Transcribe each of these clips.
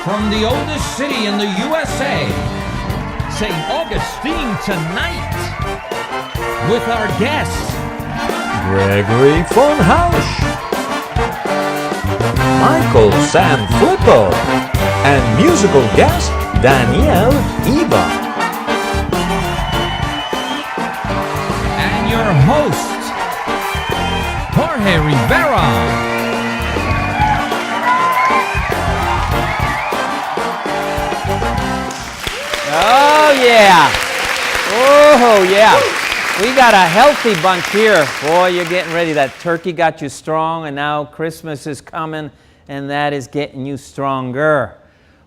from the oldest city in the USA, St. Augustine Tonight, with our guests, Gregory von Hausch, Michael Sanflippo, and musical guest Danielle Eva. And your host, Jorge Rivera. Oh yeah. Oh yeah. We got a healthy bunch here. Boy, you're getting ready. That turkey got you strong, and now Christmas is coming, and that is getting you stronger.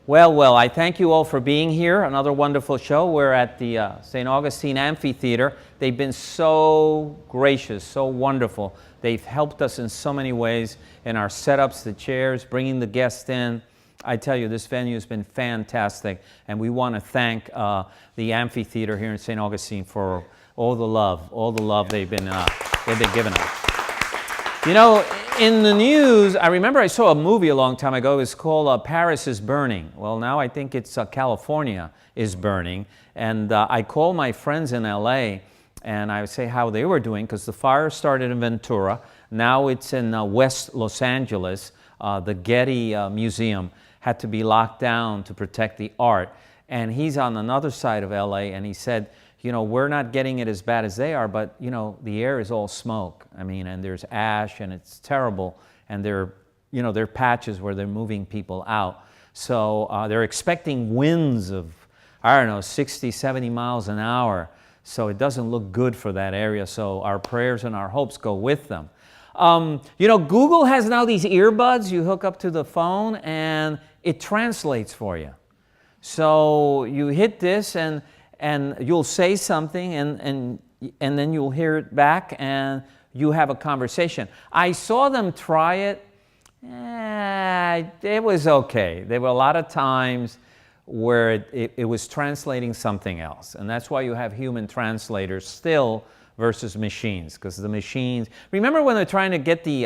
Well, I thank you all for being here. Another wonderful show. We're at the St Augustine Amphitheater. They've been so gracious, so wonderful. They've helped us in so many ways in our setups, the chairs, bringing the guests in. I tell you, this venue has been fantastic, and we want to thank the amphitheater here in St. Augustine for all the love they've been giving us. You know, in the news, I remember I saw a movie a long time ago. It was called Paris is Burning. Well, now I think it's California is burning, and I called my friends in LA, and I would say how they were doing, because the fire started in Ventura. Now it's in West Los Angeles. The Getty Museum had to be locked down to protect the art. And he's on another side of LA, and he said, you know, we're not getting it as bad as they are, but, you know, the air is all smoke. I mean, and there's ash, and it's terrible. And there are patches where they're moving people out. So they're expecting winds of, I don't know, 60, 70 miles an hour. So it doesn't look good for that area. So our prayers and our hopes go with them. You know, Google has now these earbuds you hook up to the phone, and it translates for you. So you hit this, and you'll say something, and then you'll hear it back, and you have a conversation. I saw them try it. It was okay. There were a lot of times where it was translating something else, and that's why you have human translators still versus machines, because the machines, remember when they're trying to get the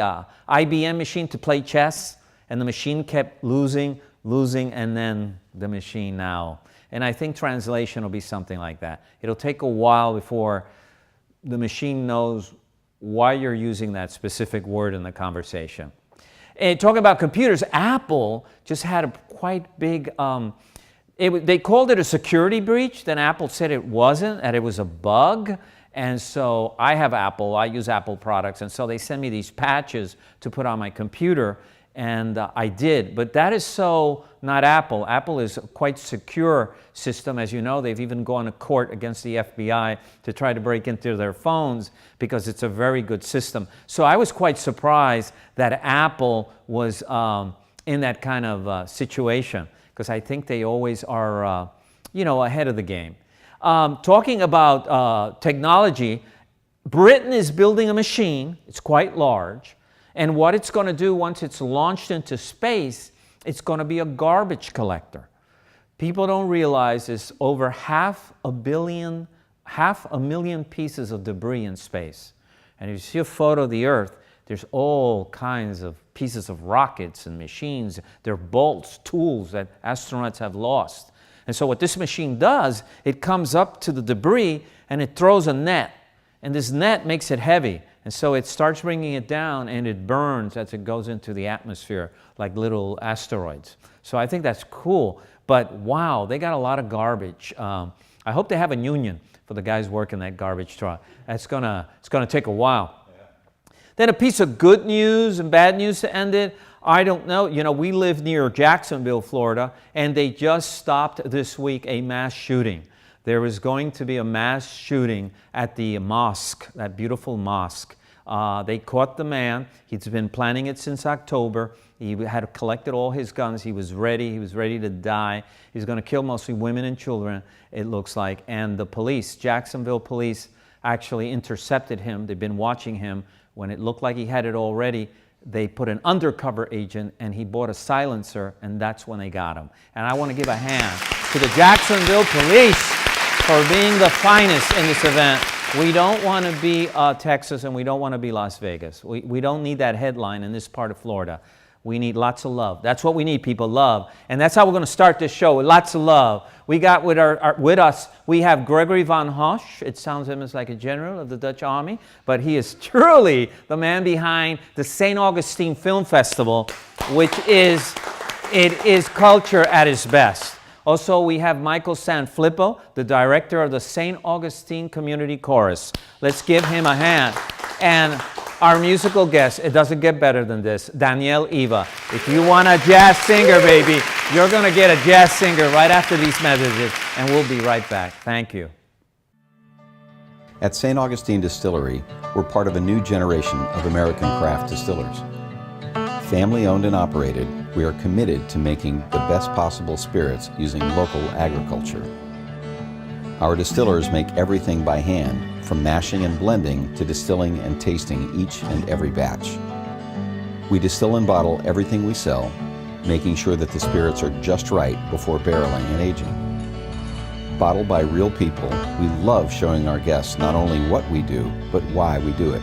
IBM machine to play chess, and the machine kept losing, and then the machine now. And I think translation will be something like that. It'll take a while before the machine knows why you're using that specific word in the conversation. And talking about computers, Apple just had a quite big, they called it a security breach, then Apple said it wasn't, that it was a bug. And so I have Apple, I use Apple products, and so they send me these patches to put on my computer, and I did. But that is so not Apple. Apple is a quite secure system. As you know, they've even gone to court against the FBI to try to break into their phones because it's a very good system. So I was quite surprised that Apple was in that kind of situation, because I think they always are, ahead of the game. Talking about technology, Britain is building a machine. It's quite large. And what it's going to do once it's launched into space, it's going to be a garbage collector. People don't realize there's over half a million pieces of debris in space. And if you see a photo of the Earth, there's all kinds of pieces of rockets and machines. They're bolts, tools that astronauts have lost. And so what this machine does, it comes up to the debris and it throws a net. And this net makes it heavy. And so it starts bringing it down, and it burns as it goes into the atmosphere like little asteroids. So I think that's cool. But wow, they got a lot of garbage. I hope they have a union for the guys working that garbage truck. It's gonna take a while. Yeah. Then a piece of good news and bad news to end it. I don't know. You know, we live near Jacksonville, Florida, and they just stopped this week a mass shooting. There was going to be a mass shooting at the mosque, that beautiful mosque. They caught the man. He's been planning it since October. He had collected all his guns. He was ready. He was ready to die. He's going to kill mostly women and children, it looks like. And the police, Jacksonville police, actually intercepted him. They've been watching him. When it looked like he had it already, they put an undercover agent, and he bought a silencer, and that's when they got him. And I want to give a hand to the Jacksonville police for being the finest in this event. We don't want to be Texas, and we don't want to be Las Vegas. We don't need that headline in this part of Florida. We need lots of love. That's what we need, people, love. And that's how we're going to start this show, with lots of love. We got with us, we have Gregory von Hausch. It sounds almost like a general of the Dutch army, but he is truly the man behind the St Augustine Film Festival, which is, it is culture at its best. Also, we have Michael Sanflippo, the director of the St Augustine Community Chorus. Let's give him a hand. And our musical guest, it doesn't get better than this, Danielle Eva. If you want a jazz singer, baby, you're going to get a jazz singer right after these messages, and we'll be right back. Thank you. At St. Augustine Distillery, we're part of a new generation of American craft distillers. Family owned and operated, we are committed to making the best possible spirits using local agriculture. Our distillers make everything by hand, from mashing and blending to distilling and tasting each and every batch. We distill and bottle everything we sell, making sure that the spirits are just right before barreling and aging. Bottled by real people, we love showing our guests not only what we do, but why we do it.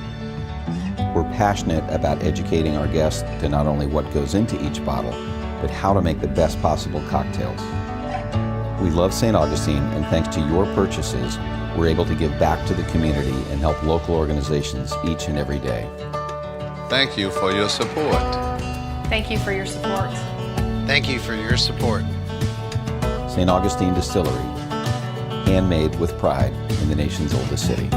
We're passionate about educating our guests to not only what goes into each bottle, but how to make the best possible cocktails. We love St. Augustine, and thanks to your purchases, we're able to give back to the community and help local organizations each and every day. Thank you for your support. Thank you for your support. Thank you for your support. St. Augustine Distillery, handmade with pride in the nation's oldest city.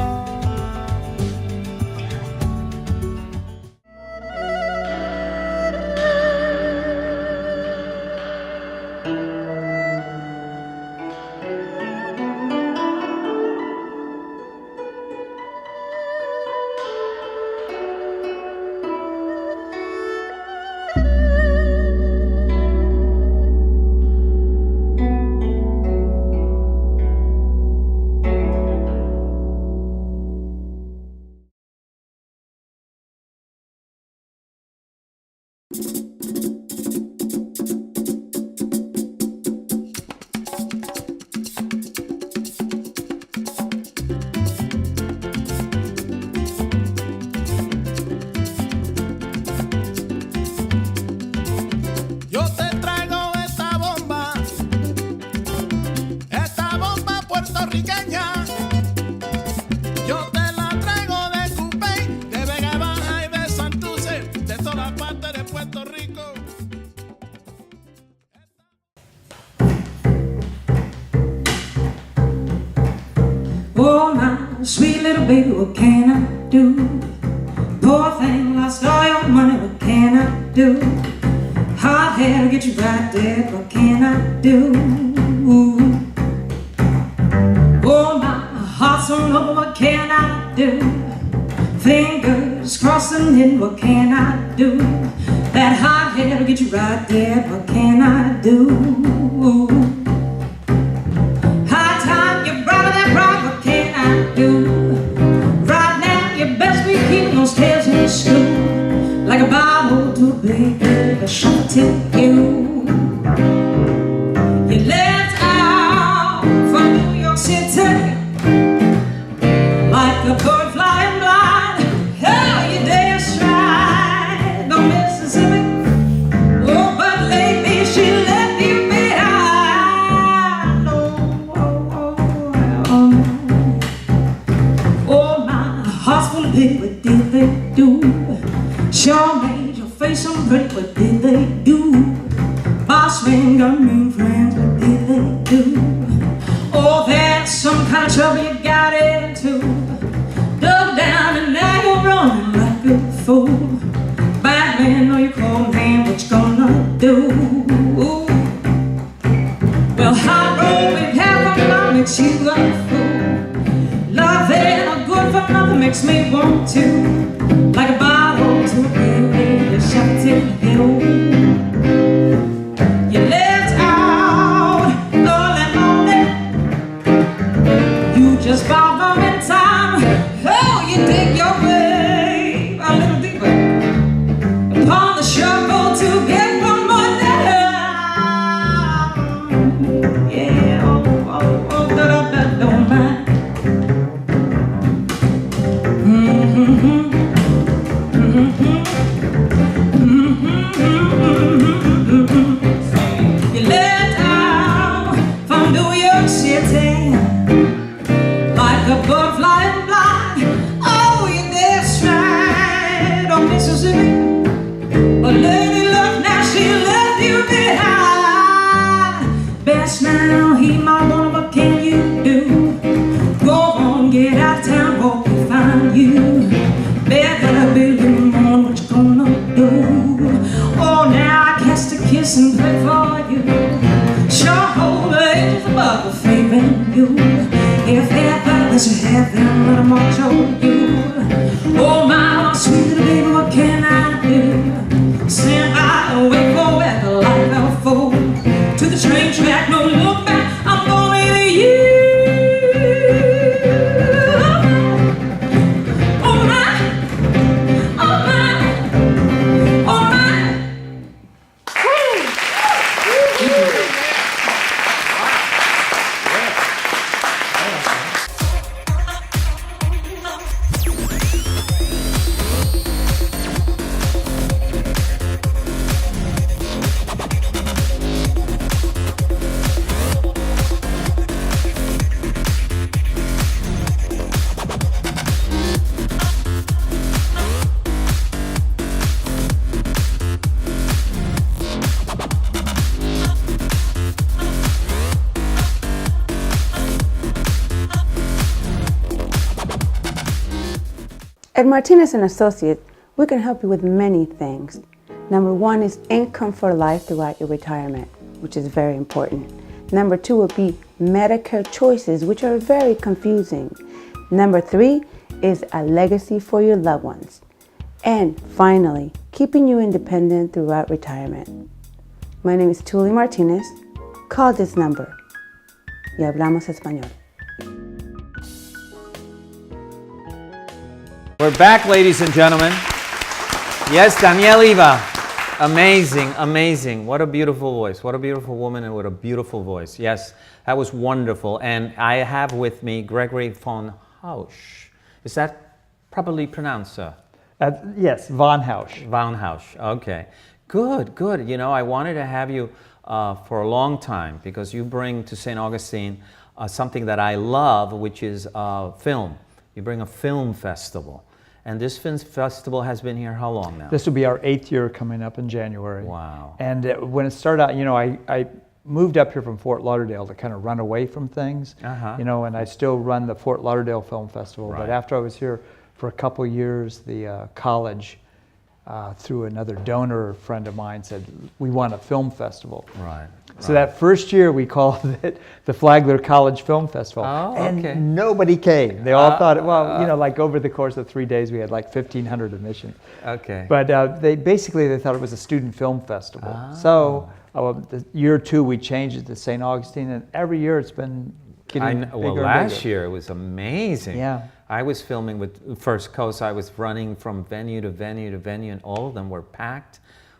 Oh, my sweet little baby, what can I do? Poor thing, lost all your money, what can I do? Hard hair to get you right dead, what can I do? Oh, my heart's on open, what can I do? Fingers crossing in, what can I do? That hard hair to get you right dead, what can I do? Right now, you best be keeping those tails in school, like a Bible to a baby, I should tell you. You left out from New York City, like a bird flying blind. Oh, you dare stride on Mississippi. Oh, but lately she left you behind. Oh, my heart's full of pity, what did they do? Sure made your face so pretty, what did they do? Boss man got mean friends, what did they do? Oh, that's some kind of trouble you got into. Dug down and now you're running like a fool. Bad man, know you call man, what you gonna do? Well, hot road with half a mile makes you a fool. Nothing or good for nothing makes me want to, like a Bible to a baby, you shout to you. You left out lonely, you just found them in time. Oh, you dig your way a little deeper upon the shovel to get one more down. Yeah, oh, da-da-da, don't mind. kiss and pray for you. Sure hold the angels above the faith in you. If ever there's a heaven, let 'em watch over you. Oh my sweet little baby, what can I do? Stand by and wait for where the light will fall. To the train track, no look back, I'm going with you. Oh my, oh my, oh my. At Martinez & Associates, we can help you with many things. Number one is income for life throughout your retirement, which is very important. Number two would be Medicare choices, which are very confusing. Number three is a legacy for your loved ones. And finally, keeping you independent throughout retirement. My name is Tuli Martinez. Call this number. Y hablamos español. We're back, ladies and gentlemen. Yes, Danielle Eva. Amazing, amazing. What a beautiful voice. What a beautiful woman and what a beautiful voice. Yes, that was wonderful. And I have with me Gregory von Hausch. Is that properly pronounced, sir? Yes, von Hausch. Von Hausch, okay. Good, good. You know, I wanted to have you for a long time because you bring to St. Augustine something that I love, which is film. You bring a film festival. And this film festival has been here how long now? This will be our 8th year coming up in January. Wow. And when it started out, you know, I moved up here from Fort Lauderdale to kind of run away from things, you know, and I still run the Fort Lauderdale Film Festival. Right. But after I was here for a couple years, the college, through another donor friend of mine, said, we want a film festival. Right. So that first year we called it the Flagler College Film Festival. Oh, and okay. nobody came. They all thought, well, you know, like over the course of 3 days we had like 1,500 admissions. Okay. But they thought it was a student film festival. So the year 2 we changed it to St. Augustine, and every year it's been getting bigger well, and last bigger. year it was amazing. Yeah. I was filming with First Coast. I was running from venue to venue to venue, and all of them were packed,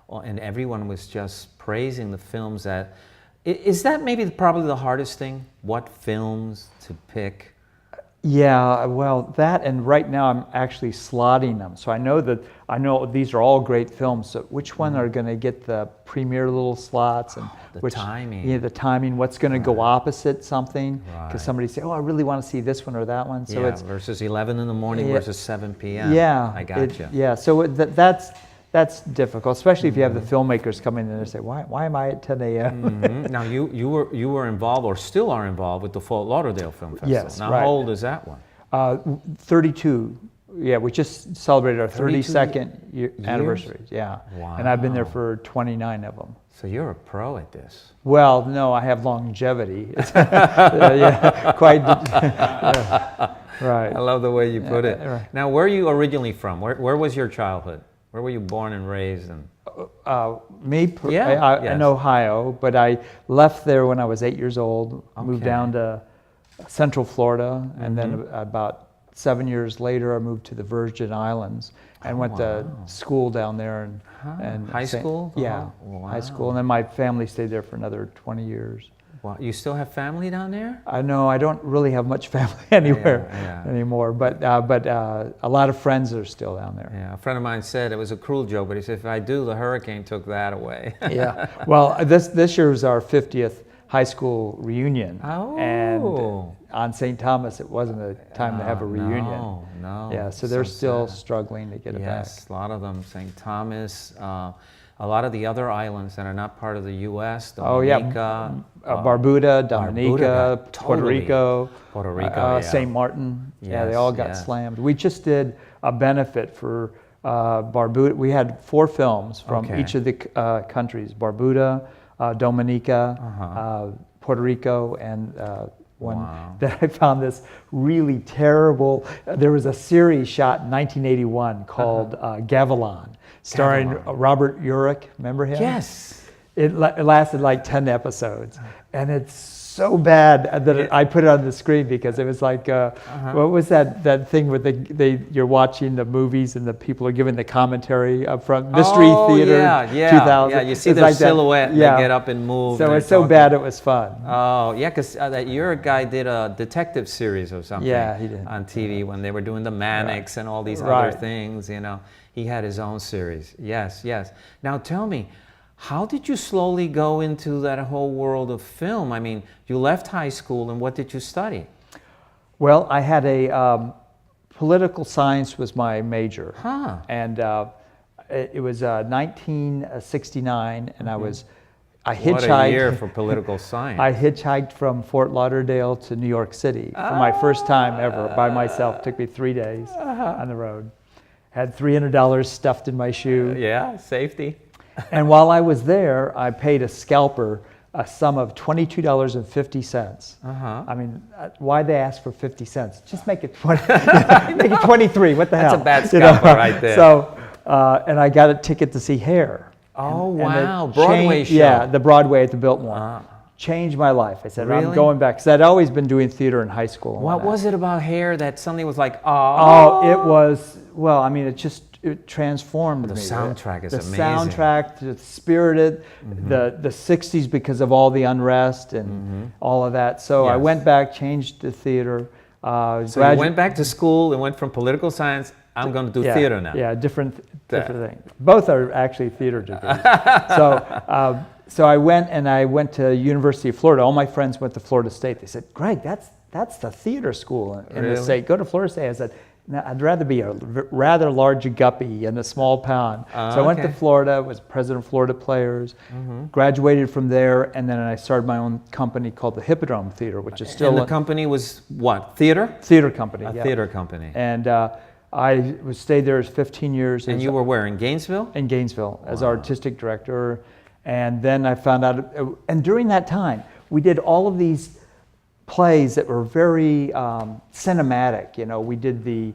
and everyone was just praising the films that. Is that maybe probably the hardest thing? What films to pick? Yeah, well, that, and right now I'm actually slotting them. So I know these are all great films. So which one are going to get the premier little slots, and The timing. Yeah, the timing. What's going to go opposite something? Right. Because somebody say, "Oh, I really want to see this one or that one." So yeah, it's versus 11 in the morning versus 7 p.m. Yeah, I gotcha. Yeah, so that's difficult, especially if you have the filmmakers come in and they say, "Why am I at 10 a.m.?" Now you were involved, or still are involved, with the Fort Lauderdale Film Festival. Yes, now right. How old is that one? 32. Yeah, we just celebrated our 32 32nd anniversary. Yeah, Wow. and I've been there for 29 of them. So you're a pro at this. Well, no, I have longevity. Yeah, quite. Right. I love the way you put it. Right. Now, where are you originally from? Where was your childhood? Where were you born and raised? And In Ohio, but I left there when I was 8 years old, moved down to Central Florida, and then about 7 years later I moved to the Virgin Islands and went to school down there. And high school? Yeah, high school. And then my family stayed there for another 20 years. Wow. You still have family down there? I know I don't really have much family anywhere anymore, but a lot of friends are still down there. Yeah, a friend of mine said, it was a cruel joke, but he said, if I do, the hurricane took that away. Yeah. Well, this year was our 50th high school reunion. Oh. And on St. Thomas, it wasn't a time to have a reunion. No. Yeah, so they're still sad. struggling to get it back. Yes, a lot of them, St. Thomas, a lot of the other islands that are not part of the U.S., Dominica, Barbuda, Dominica, totally. Puerto Rico, St. Martin. Yeah, they all got slammed. We just did a benefit for Barbuda. We had 4 films from Okay. each of the countries: Barbuda, Dominica, Puerto Rico, and one that I found this really terrible. There was a series shot in 1981 called Gavilan, starring Robert Urich. Remember him? Yes. It lasted like 10 episodes, and it's so bad that I put it on the screen because it was like, what was that thing where you're watching the movies and the people are giving the commentary up front? Mystery Theater, 2000. Yeah, you see It's their like that. silhouette, and Yeah. they get up and move. So and it's they're so talking. bad it was fun. Oh, yeah, because that Uric guy did a detective series or something Yeah, he did. on TV when they were doing the Mannix and all these other Right. things, you know. He had his own series. Yes, yes. Now tell me, how did you slowly go into that whole world of film? I mean, you left high school, and what did you study? Well, I had political science was my major. Huh. And it was 1969, and I hitchhiked. What a year for political science. I hitchhiked from Fort Lauderdale to New York City for my first time ever by myself. It took me 3 days on the road. Had $300 stuffed in my shoe. Yeah, safety. And while I was there, I paid a scalper a sum of $22.50. I mean, why they ask for 50 cents? Just make it 20, make it 23. What the hell? That's a bad scalper right there. So, and I got a ticket to see Hair. Oh, And wow. it Broadway changed- show. Yeah, the Broadway at the Biltmore. Changed my life. I said, I'm Really? going back. Because I'd always been doing theater in high school. and What whatnot. was it about Hair that suddenly was like, Oh, it was, well, I mean, it transformed The me. soundtrack is the amazing. soundtrack, the spirited, the 60s because of all the unrest and all of that. So I Yes. went back, changed to theater. So you went back to school and went from political science, I'm going to do theater now. Yeah, different thing. Both are actually theater degrees. So I went to University of Florida. All my friends went to Florida State. They said, Greg, that's the theater school in Really? the state. Go to Florida State. I said, no, I'd rather be a rather large guppy in a small pond. So I went to okay. Florida, was president of Florida Players, graduated from there, and then I started my own company called the Hippodrome Theater, which is still And the a company was what? Theater? theater company. A yeah. theater company. And I stayed there as 15 years. And as- you were where, in Gainesville? in Gainesville as artistic director. And then I found out, and during that time, we did all of these plays that were very cinematic. You know, we did the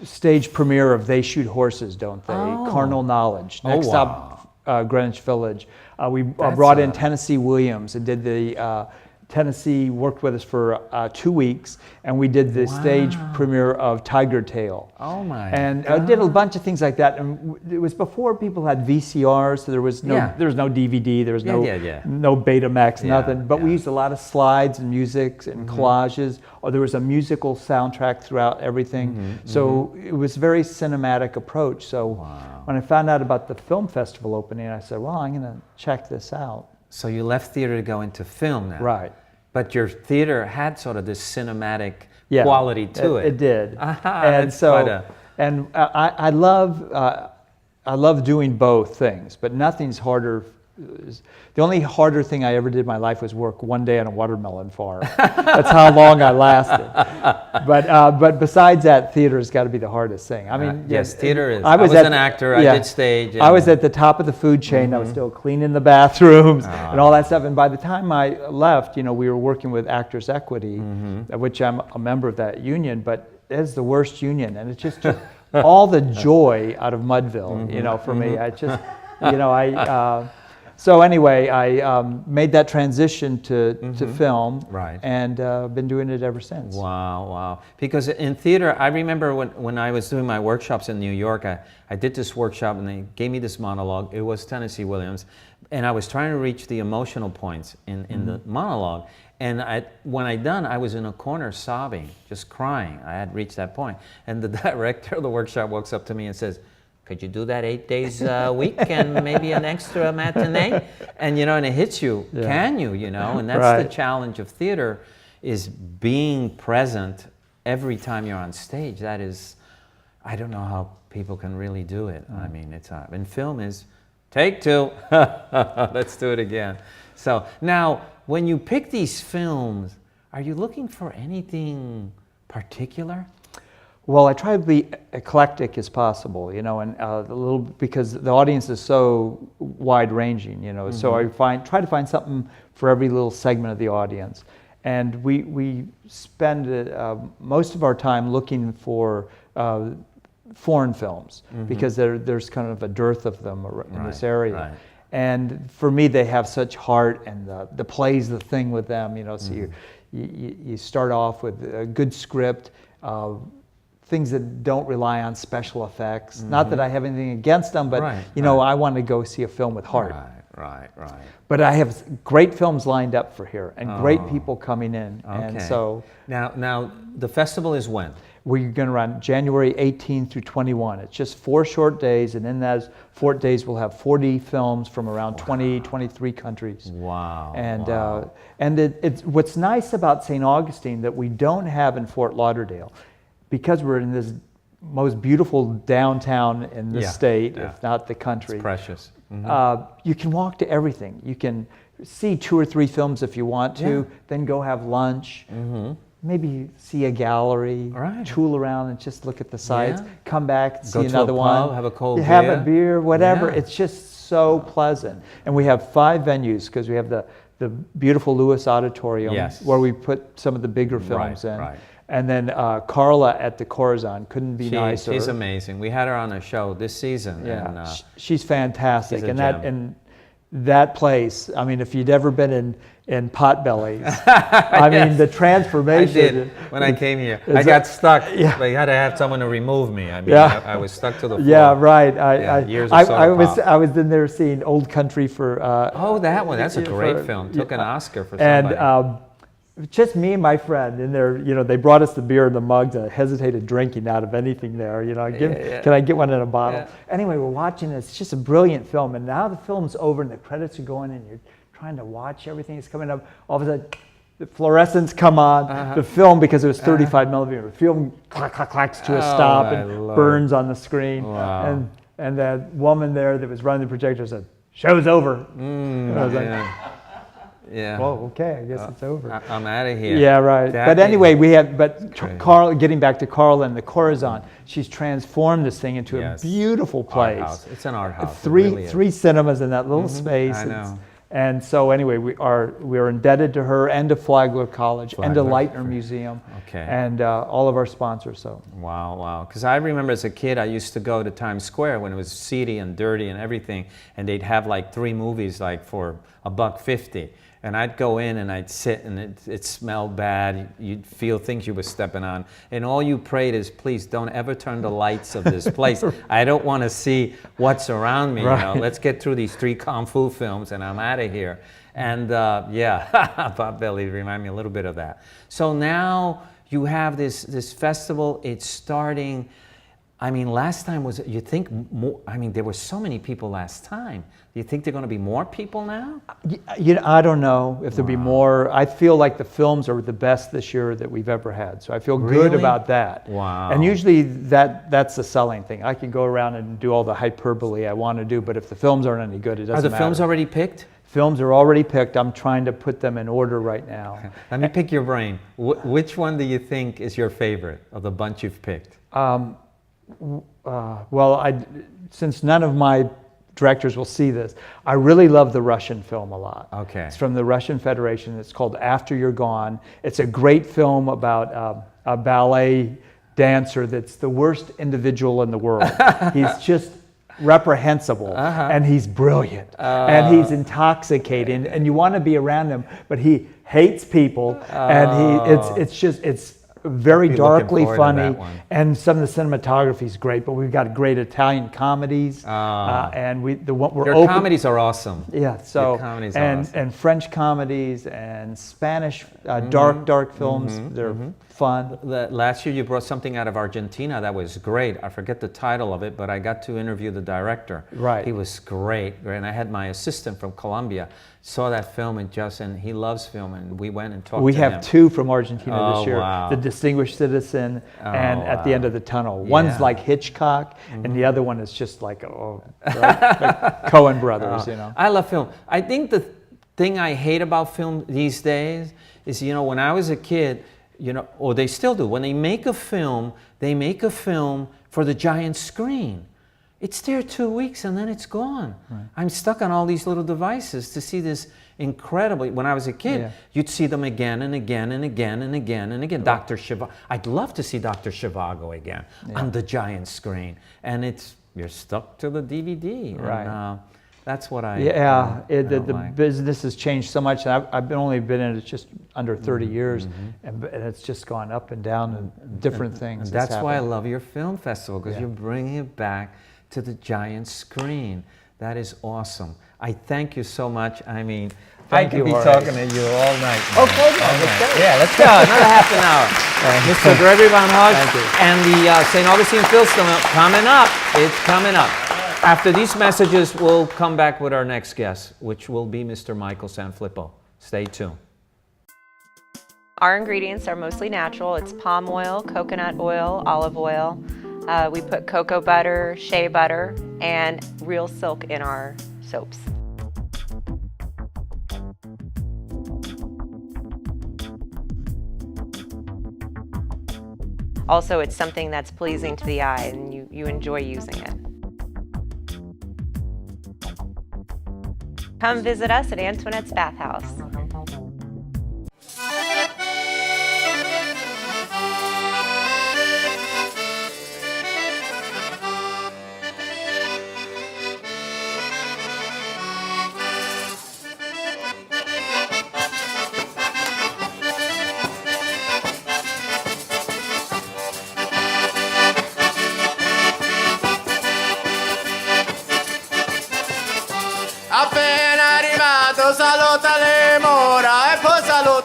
stage premiere of They Shoot Horses, Don't They? Carnal Knowledge. Next wow. up, Greenwich Village. We That's brought in Tennessee Williams and did the Tennessee worked with us for 2 weeks, and we did the stage premiere of Tiger Tail. Oh my And I did a bunch of things like that. And it was before people had VCRs, so there was no DVD, there was no Betamax, nothing. But we used a lot of slides and music and collages. Or there was a musical soundtrack throughout everything. So it was a very cinematic approach. So when I found out about the film festival opening, I said, well, I'm going to check this out. So you left theater to go into film now. Right. But your theater had sort of this cinematic quality to it. It did. And so, I love doing both things, but nothing's harder. The only harder thing I ever did in my life was work one day on a watermelon farm. That's how long I lasted. But besides that, theater's got to be the hardest thing. I mean, yes, theater is. I was an actor. I did stage. I was at the top of the food chain. I was still cleaning the bathrooms and all that stuff. And by the time I left, we were working with Actors Equity, which I'm a member of that union. But it's the worst union, and it just took all the joy out of Mudville. For me, I just, So anyway, I made that transition to film, and been doing it ever since. Wow, wow. Because in theater, I remember when I was doing my workshops in New York, I did this workshop and they gave me this monologue. It was Tennessee Williams, and I was trying to reach the emotional points in the monologue. And when I done, I was in a corner sobbing, just crying. I had reached that point. And the director of the workshop walks up to me and says, could you do that 8 days a week and maybe an extra matinee? And and it hits you. Can you? And that's the challenge of theater, is being present every time you're on stage. That is, I don't know how people can really do it. I mean, it's and film is take 2. Let's do it again. So now, when you pick these films, are you looking for anything particular? Well, I try to be eclectic as possible, you know, and a little, because the audience is so wide-ranging, you know. So I try to find something for every little segment of the audience, and we spend most of our time looking for foreign films because there's kind of a dearth of them in this area. Right. And for me, they have such heart, and the play's the thing with them, you know. So you start off with a good script. Things that don't rely on special effects. Not that I have anything against them, but you know, I want to go see a film with heart. Right. But I have great films lined up for here, and great people coming in. And so now the festival is when? we're going to run January 18 through 21. It's just 4 short days, and in those 4 days we'll have 40 films from around 20, 23 countries. Wow. And it's what's nice about St. Augustine that we don't have in Fort Lauderdale, because we're in this most beautiful downtown in the state, if not the country. It's precious. Mm-hmm. You can walk to everything. You can see 2 or 3 films if you want to, then go have lunch. Mm-hmm. Maybe see a gallery, tool around and just look at the sights, come back, see another one, have a cold beer. Have a beer, whatever. It's just so pleasant. And we have 5 venues, because we have the beautiful Lewis Auditorium, where we put some of the bigger films in. Right. And then Carla at the Corazon, couldn't be nicer. She's amazing. We had her on a show this season. Yeah, and, she's fantastic. She's and that place, I mean, if you'd ever been in Potbellies, I mean, the transformation. I did when I came here. I got stuck. Yeah. But you had to have someone to remove me. I mean, I was stuck to the floor. Yeah, right. I was in there seeing Old Country for. Oh, that one. That's a great film. Took an Oscar for somebody. And just me and my friend in there, you know, they brought us the beer in the mugs, and I hesitated drinking out of anything there. You know, can I get one in a bottle? Yeah. Anyway, we're watching it. It's just a brilliant film. And now the film's over and the credits are going, and you're trying to watch everything that's coming up. All of a sudden, the fluorescents come on. The film, because it was 35 millimeter, the film clacks to a stop and burns on the screen. Wow. And that woman there that was running the projector said, "Show's over." And I was like, yeah. Well, okay, I guess it's over. I'm out of here. Yeah, right. But anyway, we had, Carl, getting back to Carla and the Corazon, she's transformed this thing into a beautiful place. Art house. It's an art house. Three cinemas in that little space. I know. And so anyway, we are indebted to her and to Flagler College and to Leitner Museum and all of our sponsors. So wow. Because I remember as a kid, I used to go to Times Square when it was seedy and dirty and everything, and they'd have like 3 movies like for $1.50. And I'd go in and I'd sit, and it smelled bad. You'd feel things you were stepping on. And all you prayed is, please don't ever turn the lights of this place. I don't want to see what's around me. You know? Let's get through these 3 Kung Fu films and I'm out of here. And Bob Belly remind me a little bit of that. So now you have this festival. It's starting. I mean, last time was, you think more, I mean, there were so many people last time. Do you think there are going to be more people now? You know, I don't know if there'll be more. I feel like the films are the best this year that we've ever had. So I feel good about that. Wow. And usually that's the selling thing. I can go around and do all the hyperbole I want to do, but if the films aren't any good, it doesn't matter. Are the films already picked? Films are already picked. I'm trying to put them in order right now. Okay. Let me pick your brain. Which one do you think is your favorite of the bunch you've picked? Well, since none of my directors will see this, I really love the Russian film a lot. Okay. It's from the Russian Federation. It's called After You're Gone. It's a great film about a ballet dancer that's the worst individual in the world. He's just reprehensible, and he's brilliant, and he's intoxicating, and you want to be around him, but he hates people, and it's very darkly funny, and some of the cinematography is great. But we've got great Italian comedies, and your comedies are awesome. Yeah, so and French comedies and Spanish dark films. They're fun. Last year you brought something out of Argentina that was great. I forget the title of it, but I got to interview the director. Right, he was great. And I had my assistant from Colombia saw that film and he loves film, and we went and talked to him. We have 2 from Argentina this year. Wow. The Distinguished Citizen and At the End of the Tunnel. One's like Hitchcock, and the other one is just like, like Coen brothers, you know. I love film. I think the thing I hate about film these days is, you know, when I was a kid, you know, or they still do. When they make a film for the giant screen. It's there 2 weeks and then it's gone. Right. I'm stuck on all these little devices to see this incredibly. When I was a kid, you'd see them again and again and again and again and again. Dr. Zhivago. I'd love to see Dr. Zhivago again on the giant screen. And you're stuck to the DVD. Right. And, that's what I the business has changed so much. I've only been in it just under 30 years, and it's just gone up and down and different things. And that's why I love your film festival, because you're bringing it back to the giant screen. That is awesome. I thank you so much. I mean, I could be talking to you all night. Okay, let's go. Yeah, let's go. Another half an hour. Mr. Gregory von Hausch and the St. Augustine Film Festival coming up. It's coming up. After these messages, we'll come back with our next guest, which will be Mr. Michael Sanflippo. Stay tuned. Our ingredients are mostly natural. It's palm oil, coconut oil, olive oil. We put cocoa butter, shea butter, and real silk in our soaps. Also, it's something that's pleasing to the eye and you enjoy using it. Come visit us at Antoinette's Bathhouse.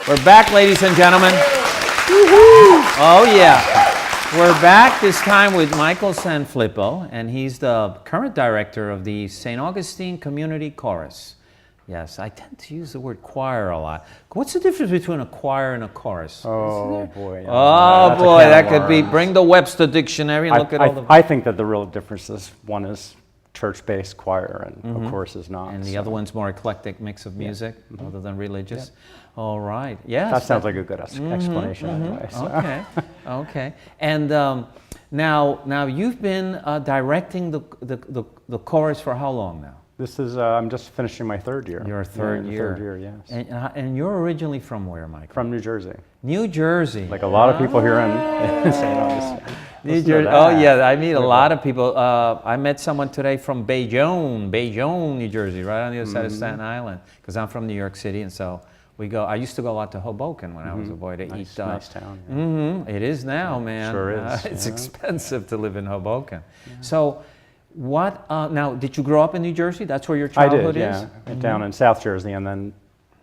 We're back, ladies and gentlemen. Oh yeah. We're back this time with Michael Sanflippo, and he's the current director of the St. Augustine Community Chorus. Yes, I tend to use the word choir a lot. What's the difference between a choir and a chorus? Oh boy. Oh boy, that could be, bring the Webster Dictionary and look at all the... I think that the real difference is one is church-based choir and of course is not. And the other one's more eclectic mix of music other than religious. All right. Yes. That sounds like a good explanation anyway. So. Okay. Okay. And now you've been directing the chorus for how long now? This is I'm just finishing my third year. Your third year. Third year, yes. And you're originally from where, Michael? From New Jersey. New Jersey. Like a lot of people here in St. Augustine. New Jersey. Oh yeah, I meet a lot of people. I met someone today from Bayonne, New Jersey, right on the other side of Staten Island, because I'm from New York City, and so we go. I used to go a lot to Hoboken when I was a boy to eat. Nice town. Yeah. It is now, man. Sure is. It's expensive to live in Hoboken. Yeah. So, what? Now, did you grow up in New Jersey? That's where your childhood is. I did. Down in South Jersey, and then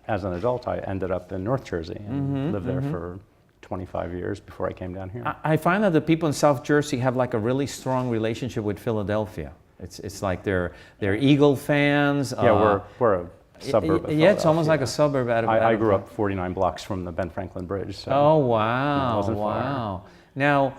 as an adult, I ended up in North Jersey and lived there for 25 years before I came down here. I find that the people in South Jersey have like a really strong relationship with Philadelphia. It's like they're Eagle fans. Yeah, we're a suburb of Philadelphia. It's almost like a suburb out of I grew up 49 blocks from the Ben Franklin Bridge. So oh, wow. It wasn't wow. Far. Now,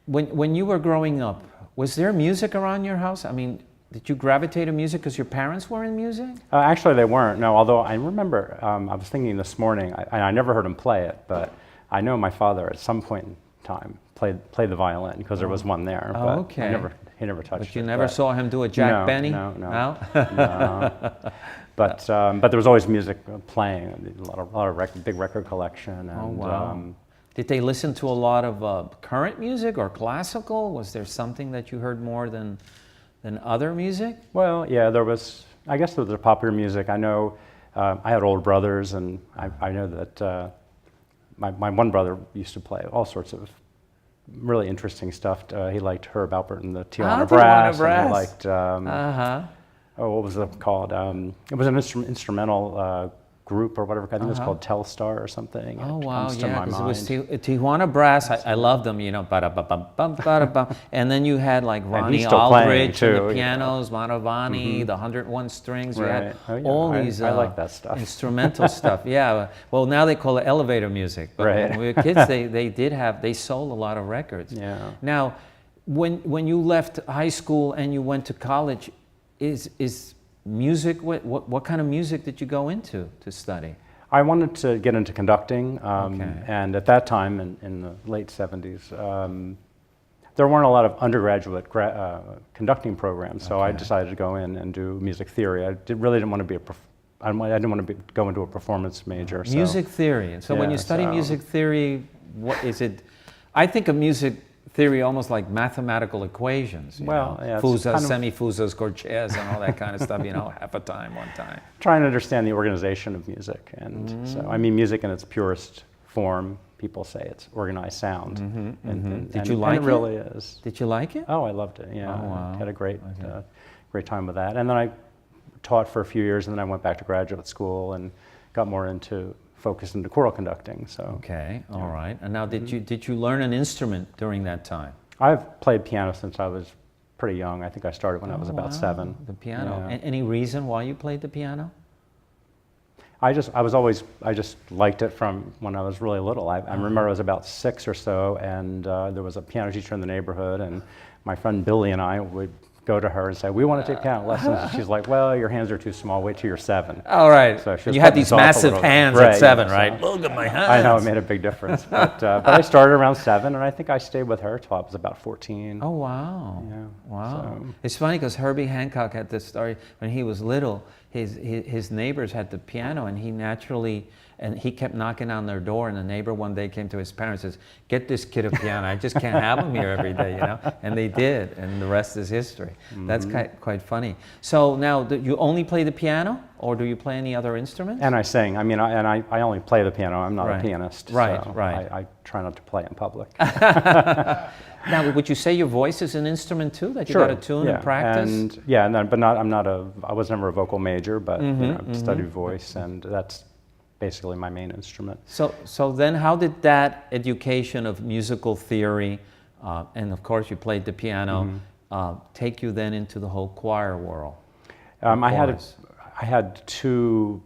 when you were growing up, was there music around your house? I mean, did you gravitate to music because your parents were in music? Actually, they weren't. No, although I remember, I was thinking this morning, I never heard him play it, but I know my father at some point in time played the violin because there was one there. But okay. He never touched it. But you never saw him do a Jack Benny? No. But there was always music playing, a lot of big record collection. And, oh, wow. Did they listen to a lot of current music or classical? Was there something that you heard more than other music? Well, yeah, I guess there was popular music. I know I had older brothers, and I know that my one brother used to play all sorts of really interesting stuff. He liked Herb Alpert and the Tijuana Brass. And he liked, what was it called? It was an instrumental group or whatever. I think it was called Telstar or something. Oh, wow, yeah, because it was Tijuana Brass. I love them, and then you had like Ronnie Aldridge and the pianos, Mantovani, the 101 strings. You had all these I like that stuff. Instrumental stuff, yeah. Well, now they call it elevator music. But when we were kids, they sold a lot of records. Yeah. Now, when you left high school and you went to college, is music, what kind of music did you go into to study? I wanted to get into conducting, and at that time, in the late 70s, there weren't a lot of undergraduate conducting programs, so I decided to go in and do music theory. I really didn't want to be I didn't want to go into a performance major. Music theory. And so when you study music theory, what is it? I think of music theory almost like mathematical equations. You know? Fusas, semifusas, corcheas, and all that kind of stuff, you know, half a time, one time. Trying to understand the organization of music. And so, I mean, music in its purest form, people say it's organized sound. Did you like it? It really is. Did you like it? Oh, I loved it, yeah. Oh, wow. I had a great time with that. And then I taught for a few years, and then I went back to graduate school and got more focused into choral conducting. So all right. And now, did you learn an instrument during that time? I've played piano since I was pretty young. I think I started when I was about 7. The piano. Yeah. Any reason why you played the piano? I just liked it from when I was really little. I remember I was about 6 or so, and there was a piano teacher in the neighborhood, and my friend Billy and I would go to her and say, "We want to take piano lessons." And she's like, "Well, your hands are too small. Wait till you're 7." All right. So you had these massive hands at 7, right? So look at my hands. I know, it made a big difference. But I started around 7, and I think I stayed with her till I was about 14. Oh, wow. Yeah. Wow. So. It's funny because Herbie Hancock had this story when he was little. His neighbors had the piano, and he kept knocking on their door, and the neighbor one day came to his parents and says, "Get this kid a piano. I just can't have him here every day," you know? And they did, and the rest is history. That's quite funny. So now, do you only play the piano, or do you play any other instruments? And I sing. I mean, I only play the piano. I'm not a pianist. Right, so right. I try not to play in public. Now, would you say your voice is an instrument too, that you Sure. got to tune and practice? I was never a vocal major, but you know, studied voice, and that's basically my main instrument. So then how did that education of musical theory, and of course you played the piano, take you then into the whole choir world? I had 2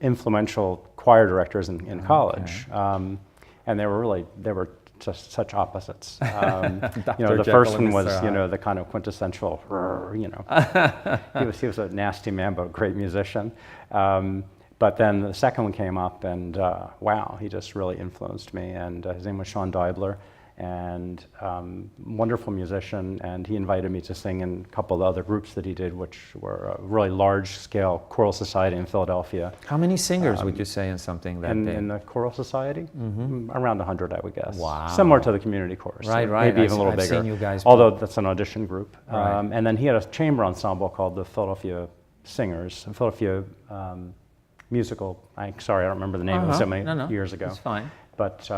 influential choir directors in college, and they were just such opposites. You know, the first one was, you know, the kind of quintessential, you know, he was a nasty man, but a great musician. But then the second one came up, and wow, he just really influenced me. And his name was Sean Deibler, and wonderful musician. And he invited me to sing in a couple of the other groups that he did, which were a really large-scale choral society in Philadelphia. How many singers would you say in something that big? In the choral society? Around 100, I would guess. Wow. Similar to the community chorus. Right. Maybe even a little bigger. I've seen you guys although that's an audition group. Right. And then he had a chamber ensemble called the Philadelphia Singers, Philadelphia Musical. Sorry, I don't remember the name. It was so many years ago. That's fine. But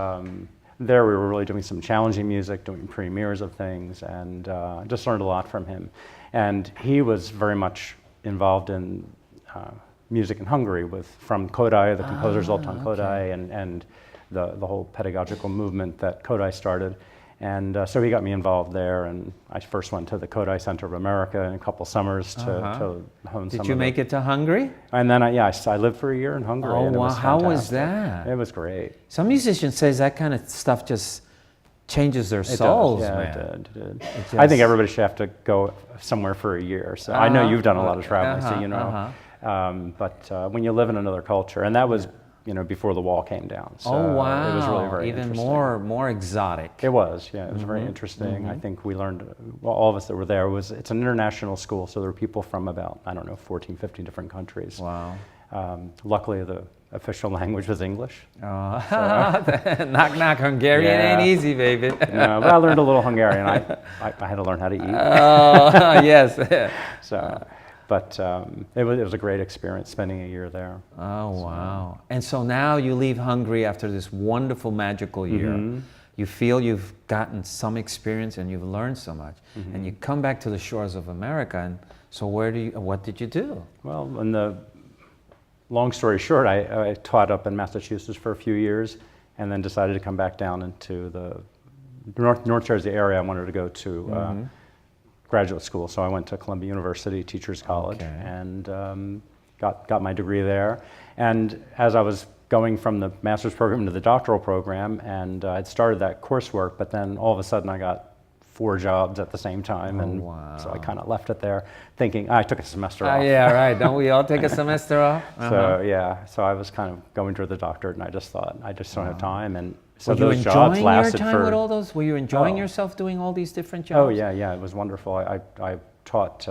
there we were really doing some challenging music, doing premieres of things, and just learned a lot from him. And he was very much involved in music in Hungary from Kodai, the composer Zoltán Kodai, and the whole pedagogical movement that Kodai started. And so he got me involved there, and I first went to the Kodai Center of America in a couple summers to hone some. Did you make it to Hungary? And then I lived for a year in Hungary. Oh, and it wow. was How was fantastic. that? It was great. Some musicians say that kind of stuff just changes their souls, yeah, man. It did. I think everybody should have to go somewhere for a year. So I know you've done a lot of traveling, so you know. But when you live in another culture, and that was, you know, before the wall came down. So oh, wow. It was really very Even interesting. more exotic. It was, yeah. It was very interesting. I think we learned, well, all of us that were there, it's an international school, so there were people from about, 14, 15 different countries. Wow. Luckily, the official language was English. Knock, knock, Hungarian ain't easy, baby. No, but I learned a little Hungarian. I had to learn how to eat. Oh, yes. But it was a great experience spending a year there. Oh, wow. And so now you leave Hungary after this wonderful, magical year. You feel you've gotten some experience and you've learned so much. And you come back to the shores of America, and so what did you do? Well, long story short, I taught up in Massachusetts for a few years and then decided to come back down into the North Jersey area. I wanted to go to graduate school, so I went to Columbia University Teachers College and got my degree there. And as I was going from the master's program to the doctoral program, and I'd started that coursework, but then all of a sudden I got 4 jobs at the same time, and wow. so I kind of left it there, thinking I took a semester off. Yeah, right. Don't we all take a semester off? So yeah, so I was kind of going to the doctor, and I just thought I just don't have time, and so were you those jobs enjoying lasted your time for. with all those? Were you enjoying yourself doing all these different jobs? Oh yeah, it was wonderful. I taught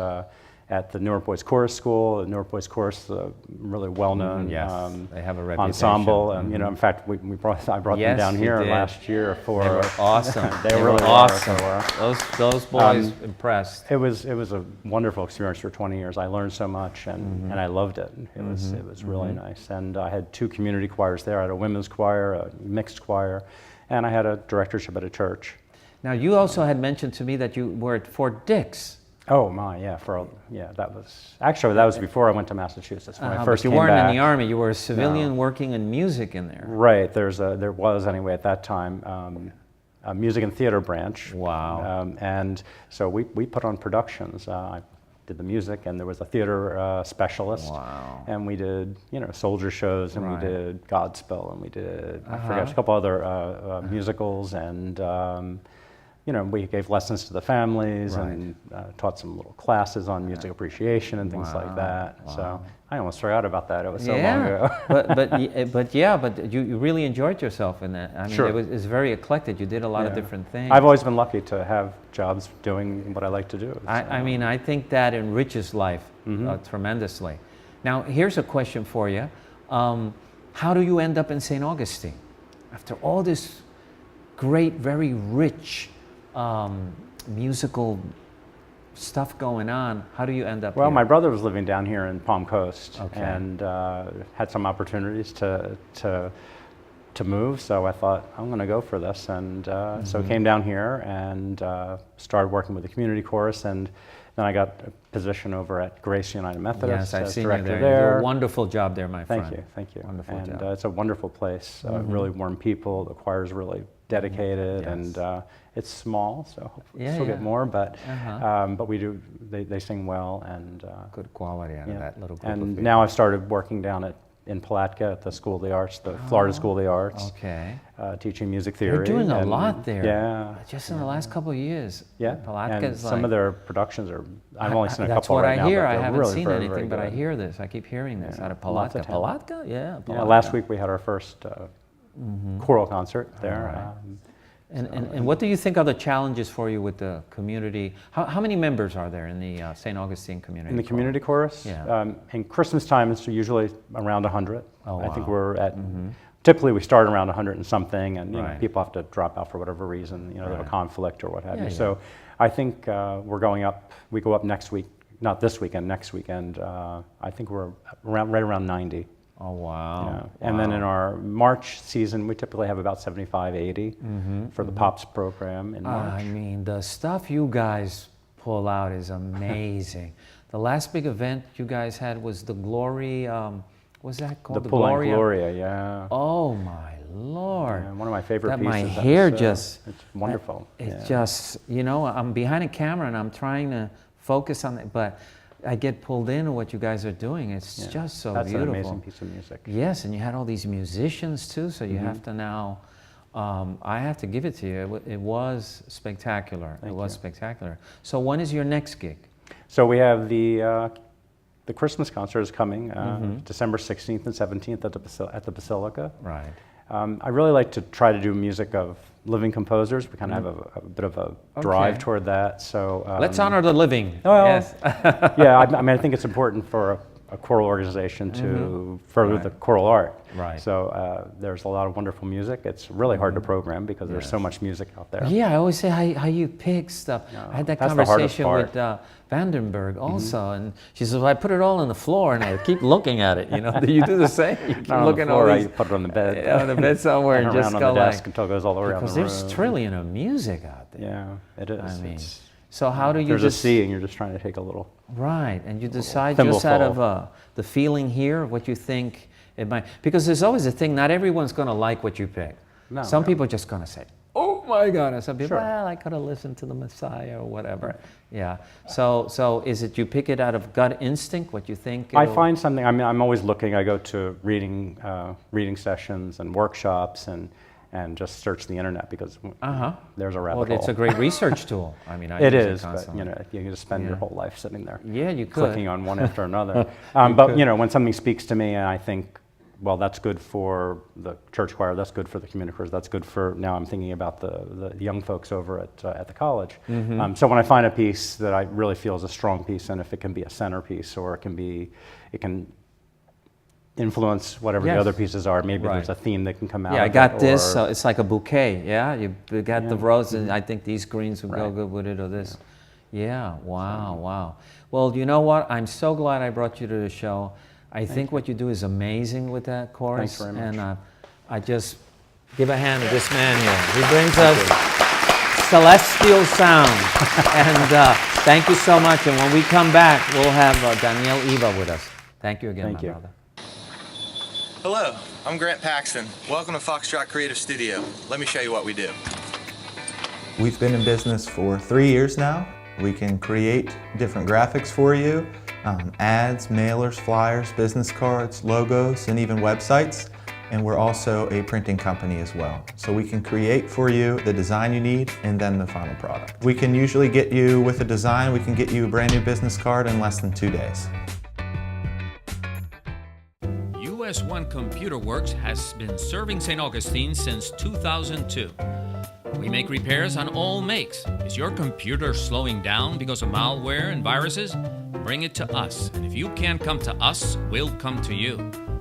at the Newark Boys Chorus School. The Newark Boys Chorus, really well-known Yes, they have a reputation. ensemble. You know, in fact, I brought them down here last year for. They were awesome. they really were awesome. Were. Those boys impressed. It was a wonderful experience for 20 years. I learned so much, and I loved it. It was really nice. And I had 2 community choirs there. I had a women's choir, a mixed choir, and I had a directorship at a church. Now, you also had mentioned to me that you were at Fort Dix. Oh my, yeah, that was before I went to Massachusetts. When I first but you came weren't back. in the Army, you were a civilian working in music in there. Right, there was anyway at that time, a music and theater branch. Wow. And so we put on productions. I did the music, and there was a theater specialist. Wow. And we did, soldier shows, and we did Godspell, and we did, I forget, a couple other musicals, and we gave lessons to the families and taught some little classes on music appreciation and things like that. Wow. So I almost forgot about that. It was so long ago. but you really enjoyed yourself in that. I mean, Sure. it's very eclectic. You did a lot of different things. I've always been lucky to have jobs doing what I like to do. So. I mean, I think that enriches life tremendously. Now, here's a question for you. How do you end up in St. Augustine? After all this great, very rich musical stuff going on, how do you end up Well, here? my brother was living down here in Palm Coast and had some opportunities to move, so I thought, I'm going to go for this, and so I came down here and started working with the community chorus, and then I got a position over at Grace United Methodist I've as seen director you there. You do a wonderful job there, my friend. Thank you. Wonderful and job. it's a wonderful place, really warm people, the choir's really dedicated, and it's small, so hopefully we'll still get more, but they sing well, and good quality out of that little group of and people. now I've started working down in Palatka at the School of the Arts, the Florida School of the Arts, teaching music theory. You're doing a lot there. Yeah. Just in the last couple of years. Yeah. Palatka and is some of their productions are, I've only seen a that's couple what right I hear. now. I haven't really seen very, anything, very but I good. hear this. I keep hearing this out of Lots Palatka. of talent. Palatka? Yeah, Palatka. Yeah, last week we had our first choral concert there. And what do you think are the challenges for you with the community? How many members are there in the St. Augustine Community In the community chorus? Yeah. In Christmas time, it's usually around 100. Oh, I think wow. we're at, typically we start around 100 and something, and people have to drop out for whatever reason, they have a conflict or what have you. So I think we go up next week, not this weekend, next weekend. I think we're right around 90. Oh, wow. Yeah. And then in our March season, we typically have about 75, 80 for the POPs program in March. I mean, the stuff you guys pull out is amazing. The last big event you guys had was the Glory, what's that called? The Gloria, yeah. Oh, my Lord. Yeah, one of my favorite that pieces. My hair it's wonderful. It's just, I'm behind a camera and I'm trying to focus on it, but I get pulled into what you guys are doing. It's just so That's beautiful. An amazing piece of music. Yes, and you had all these musicians too, so you have to now, I have to give it to you. It was spectacular. It was spectacular. So when is your next gig? So we have the Christmas concert is coming, December 16th and 17th at the Basilica. Right. I really like to try to do music of living composers. We kind of have a bit of a drive toward that. So let's honor the living. Well, yes. Yeah, I mean, I think it's important for a choral organization to further the choral art. Right. So there's a lot of wonderful music. It's really hard to program because there's so much music out there. Yeah, I always say how you pick stuff. I had that conversation with Vandenberg also, and she says, well, I put it all on the floor and I keep looking at it. Do you do the same? You keep looking at all these. I put it on the bed. On the bed somewhere and just around go on the desk until it goes all the way around the room. Because there's trillion of music out there. Yeah, it is. I mean, so how do you There's a sea and you're just trying to take a little. Right, and you decide just out of the feeling here, what you think it might, because there's always a thing, not everyone's going to like what you pick. No, some people are just going to say, oh my God, and some people, Sure. well, I could have listened to the Messiah or whatever. Right. Yeah, so is it you pick it out of gut instinct, what you think? I find something, I mean, I'm always looking, I go to reading sessions and workshops, and and just search the internet because there's a rabbit hole. Well, it's a great research tool. I mean, I it use is, it but you know, you can just spend your whole life sitting there. Yeah, you could. Clicking on one after another. But you know, when something speaks to me and I think, well, that's good for the church choir, that's good for the community chorus, that's good for, now I'm thinking about the young folks over at the college. So when I find a piece that I really feel is a strong piece, and if it can be a centerpiece or it can influence whatever the other pieces are, maybe there's a theme that can come out of it. Yeah, I got this, it's like a bouquet, you got the rose, and I think these greens would go good with it, or this. Yeah, wow. Well, you know what, I'm so glad I brought you to the show. I think what you do is amazing with that chorus. Thanks very much. And I just give a hand to this man here. He brings us celestial sound. And thank you so much. And when we come back, we'll have Danielle Eva with us. Thank you again, my brother. Hello, I'm Grant Paxton. Welcome to Foxtrot Creative Studio. Let me show you what we do. We've been in business for 3 years now. We can create different graphics for you. Ads, mailers, flyers, business cards, logos, and even websites. And we're also a printing company as well. So we can create for you the design you need and then the final product. We can usually get you with a design, we can get you a brand new business card in less than 2 days. US1 Computer Works has been serving St. Augustine since 2002. We make repairs on all makes. Is your computer slowing down because of malware and viruses? Bring it to us, and if you can't come to us, we'll come to you.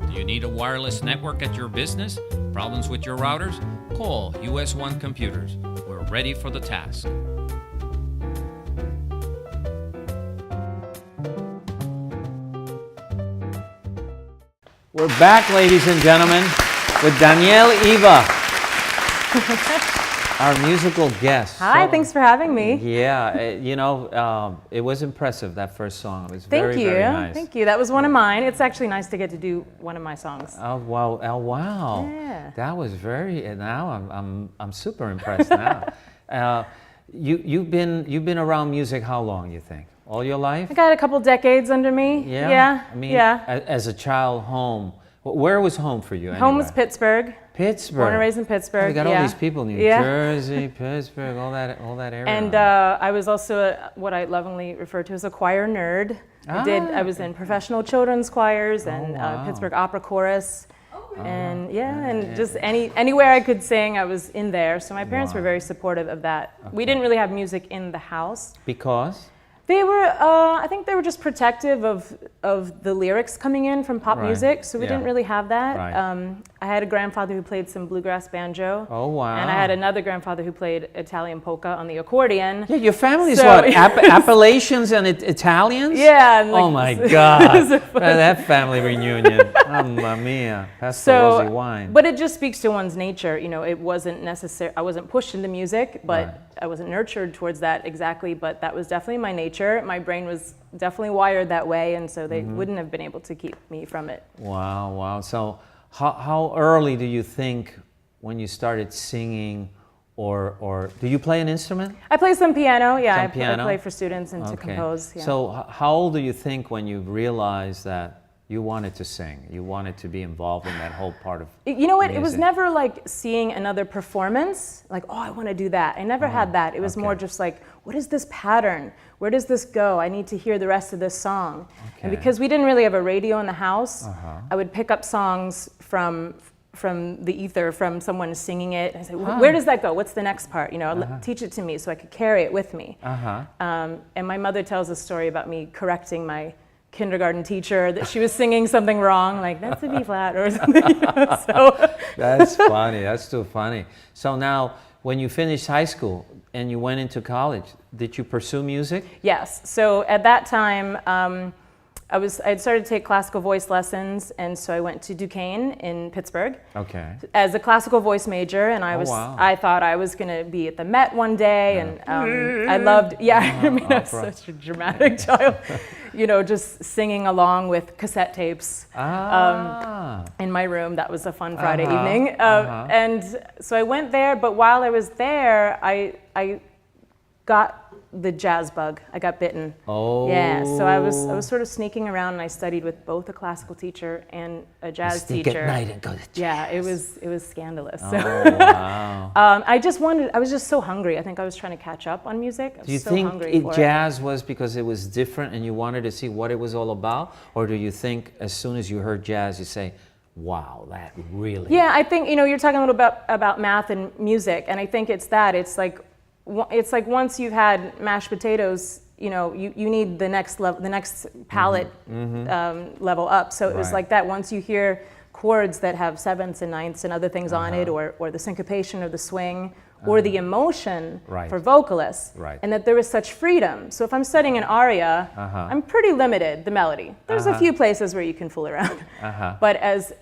Do you need a wireless network at your business? Problems with your routers? Call US1 Computers. We're ready for the task. We're back, ladies and gentlemen, with Danielle Eva, our musical guest. Hi, thanks for having me. Yeah, you know, it was impressive, that first song. It was very nice. Thank you. That was one of mine. It's actually nice to get to do one of my songs. Oh wow! Oh wow! Yeah. That was very. Now I'm super impressed now. You've been around music how long, you think? All your life? I got a couple decades under me. Yeah. I mean, as a child, home. Where was home for you? Anyway? Home was Pittsburgh. Pittsburgh. Born and raised in Pittsburgh. You got all these people, New Jersey, Pittsburgh, all that area. And I was also what I lovingly refer to as a choir nerd. I was in professional children's choirs and Pittsburgh Opera Chorus. And and just anywhere I could sing, I was in there. So my parents were very supportive of that. Okay. We didn't really have music in the house. Because? They were, I think they were just protective of the lyrics coming in from pop music, so we didn't really have that. Right. I had a grandfather who played some bluegrass banjo. Oh, wow. And I had another grandfather who played Italian polka on the accordion. Yeah, your family's what, Appalachians and Italians? Yeah. And oh my God, that family reunion, mamma mia, pass the rosy wine. But it just speaks to one's nature, you know, it wasn't necessary, I wasn't pushed into music, but I wasn't nurtured towards that exactly, but that was definitely my nature. My brain was definitely wired that way, and so they wouldn't have been able to keep me from it. Wow, wow. So how early do you think when you started singing, or do you play an instrument? I play some piano, yeah. I play for students and to compose. Yeah. So how old do you think when you realized that you wanted to sing, you wanted to be involved in that whole part of You know what, music? It was never like seeing another performance, like, oh, I want to do that. I never had that. It was more just like, what is this pattern? Where does this go? I need to hear the rest of this song. Okay. And because we didn't really have a radio in the house, I would pick up songs from the ether, from someone singing it. And I said, where does that go? What's the next part? You know, teach it to me so I could carry it with me. And my mother tells a story about me correcting my kindergarten teacher that she was singing something wrong, like that's a B flat or something. You know, so. That's funny. That's too funny. So now, when you finished high school and you went into college, did you pursue music? Yes. So at that time, I'd started to take classical voice lessons, and so I went to Duquesne in Pittsburgh. Okay. As a classical voice major, and I thought I was going to be at the Met one day, and I loved, I mean, I was such a dramatic child, you know, just singing along with cassette tapes in my room. That was a fun Friday evening. And so I went there, but while I was there, I got the jazz bug. I got bitten. Oh. Yeah, so I was sort of sneaking around, and I studied with both a classical teacher and a jazz teacher. At night and go to jazz. Yeah, it was scandalous. Oh, So wow. I was just so hungry. I think I was trying to catch up on music. I was Do you so think hungry for jazz was because it was different and you wanted to see what it was all about? Or do you think as soon as you heard jazz, you say, wow, that really... Yeah, I think, you're talking a little bit about math and music, and I think it's that. It's like once you've had mashed potatoes, you need the next level, the next palette level up. So it was like that. Once you hear chords that have sevenths and ninths and other things on it, or the syncopation or the swing, or the emotion for vocalists, and that there was such freedom. So if I'm studying an aria, I'm pretty limited, the melody. There's a few places where you can fool around. But as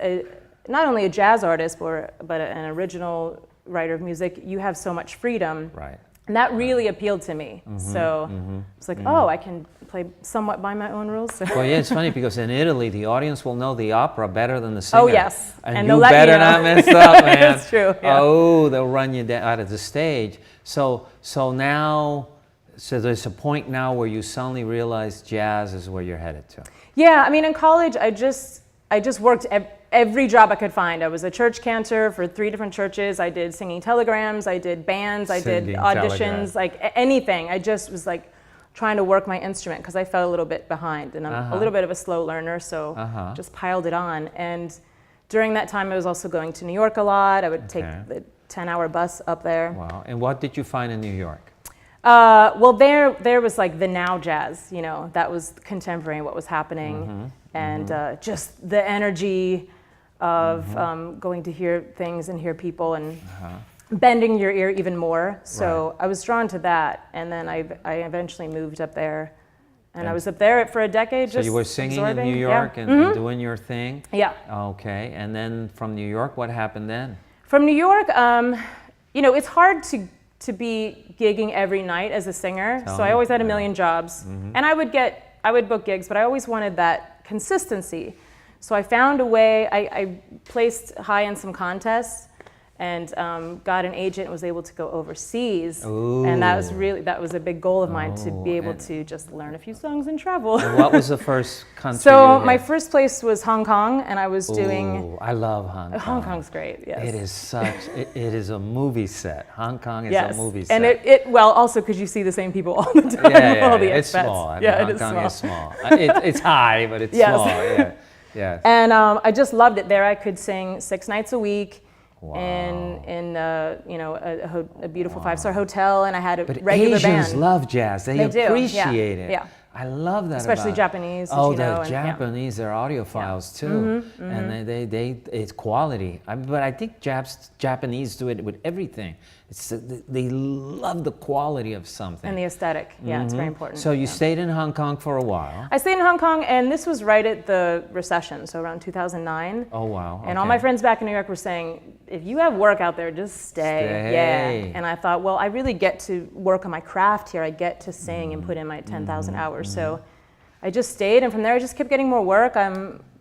not only a jazz artist, but an original writer of music, you have so much freedom. And that really appealed to me. So it's like, oh, I can play somewhat by my own rules. Well, yeah, it's funny because in Italy, the audience will know the opera better than the singer. Oh, yes. And you better not mess up, man. That's true. Yeah. Oh, they'll run you out of the stage. So there's a point now where you suddenly realize jazz is where you're headed to. Yeah, I mean, in college, I just worked every job I could find. I was a church cantor for 3 different churches. I did singing telegrams. I did bands. I did auditions, like anything. I just was like trying to work my instrument because I felt a little bit behind, and I'm a little bit of a slow learner, so just piled it on. And during that time, I was also going to New York a lot. I would take the 10-hour bus up there. Wow. And what did you find in New York? Well, there was like the now jazz, that was contemporary, what was happening, and just the energy of going to hear things and hear people and bending your ear even more. So I was drawn to that, and then I eventually moved up there, and I was up there for a decade. So you were singing absorbing. in New York and doing your thing? Yeah. Okay, and then from New York, what happened then? From New York, it's hard to be gigging every night as a singer, so I always had a million jobs, and I would book gigs, but I always wanted that consistency. So I found a way. I placed high in some contests, and got an agent and was able to go overseas. Ooh. And that was a big goal of mine, to be able to just learn a few songs and travel. And what was the first country? So my first place was Hong Kong, and I was doing. Ooh, I love Hong Kong. Hong Kong's great. Yes. It is it is a movie set. Hong Kong is a movie set. And well, also because you see the same people all the time. Yeah, it's small. I mean, Hong Kong is small. It's high, but it's small. Yeah. Yes. And I just loved it. There I could sing 6 nights a week. Wow. In a beautiful 5-star hotel, and I had a but regular Asians band. love jazz. They appreciate it. Yeah. I love that. Especially Japanese. The Japanese, they're audiophiles too, and they it's quality. But I think Japanese do it with everything. They love the quality of something. And the aesthetic. Yeah, it's very important. So you stayed in Hong Kong for a while. I stayed in Hong Kong, and this was right at the recession, so around 2009. Oh, wow. And all my friends back in New York were saying, if you have work out there, just stay. Yeah. And I thought, well, I really get to work on my craft here. I get to sing and put in my 10,000 hours. So I just stayed, and from there I just kept getting more work.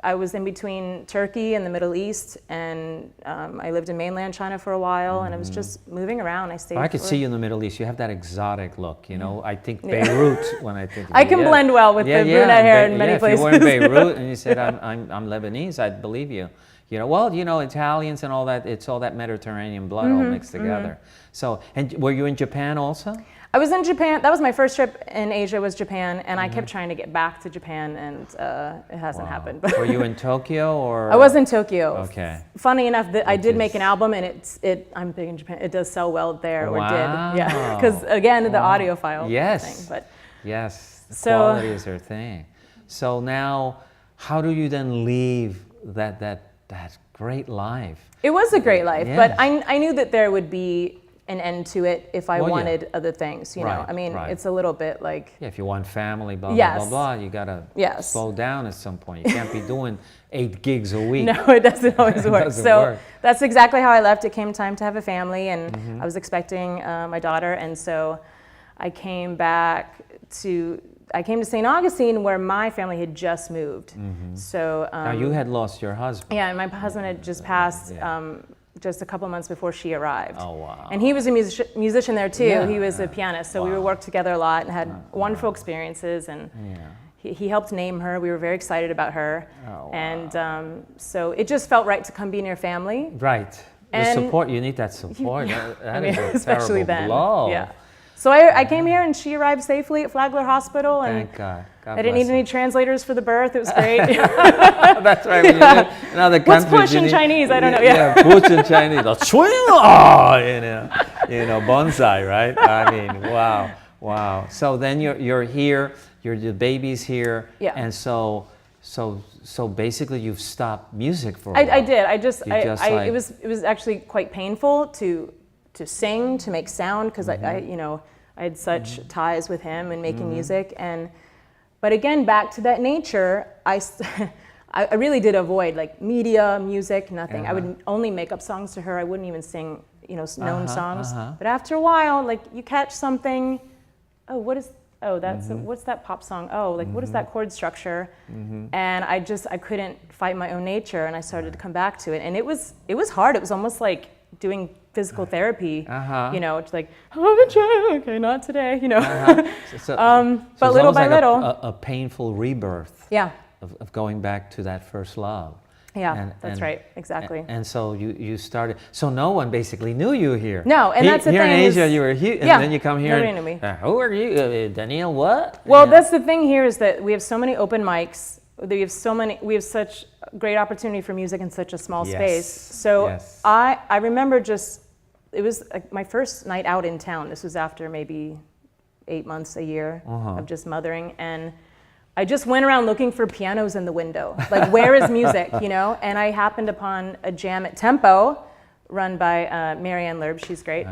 I was in between Turkey and the Middle East, and I lived in mainland China for a while, and I was just moving around. I stayed. I could see you in the Middle East. You have that exotic look, I think Beirut when I think. Of I can blend well with the brunette hair in many places. If you were in Beirut and you said I'm Lebanese, I'd believe you. Italians and all that. It's all that Mediterranean blood all mixed together. So, and were you in Japan also? I was in Japan. That was my first trip in Asia, was Japan, and I kept trying to get back to Japan, and it hasn't happened. Were you in Tokyo or? I was in Tokyo. Okay. Funny enough, that I did make an album, and I'm big in Japan. It does sell well there, or did. Yeah, because again, the audiophile thing. But yes, the quality is their thing. So now, how do you then leave that great life? It was a great life, but I knew that there would be an end to it if I wanted other things, you know. I mean, it's a little bit like... Yeah, if you want family, blah, blah, blah, blah, you got to slow down at some point. You can't be doing 8 gigs a week. No, it doesn't always work. So that's exactly how I left. It came time to have a family, and I was expecting my daughter, and so I came to St Augustine, where my family had just moved. So now you had lost your husband. Yeah, and my husband had just passed just a couple months before she arrived. Oh, wow. And he was a musician there too. Yeah, he was a pianist, so we would work together a lot and had wonderful experiences. And he helped name her. We were very excited about her. Oh, wow. And so it just felt right to come be near family. Right. The And support, you need that support. That is a especially terrible then. blow. Yeah. So I came here and she arrived safely at Flagler Hospital. And Thank God. God I didn't need bless any translators for the birth. It was great. That's right. When you live in other What's countries, push in Chinese? I don't know. Yeah, push in Chinese. Bonsai, right? I mean, wow. So then you're here. The baby's here. Yeah. And so basically, you've stopped music for a while. I did. Like, it was actually quite painful to sing, to make sound, because I had such ties with him and making music. But again, back to that nature, I really did avoid like media, music, nothing. I would only make up songs to her. I wouldn't even sing, known songs. But after a while, like you catch something. What's that pop song? What is that chord structure? And I couldn't fight my own nature, and I started to come back to it. And it was hard. It was almost like doing physical therapy. It's like, okay, not today. But little by little, a painful rebirth. Yeah. Of going back to that first love. Yeah, that's right, exactly. And so you started. So no one basically knew you here. No, and that's the here thing. Here in Asia, you were here, and then you come here. Nobody knew me. Who are you, Danielle? What? Well, that's the thing here is that we have so many open mics. We have such great opportunity for music in such a small space. So I remember it was like my first night out in town. This was after maybe 8 months, a year of just mothering, and I just went around looking for pianos in the window. Like, where is music, And I happened upon a jam at Tempo, run by Marianne Lerb. She's great.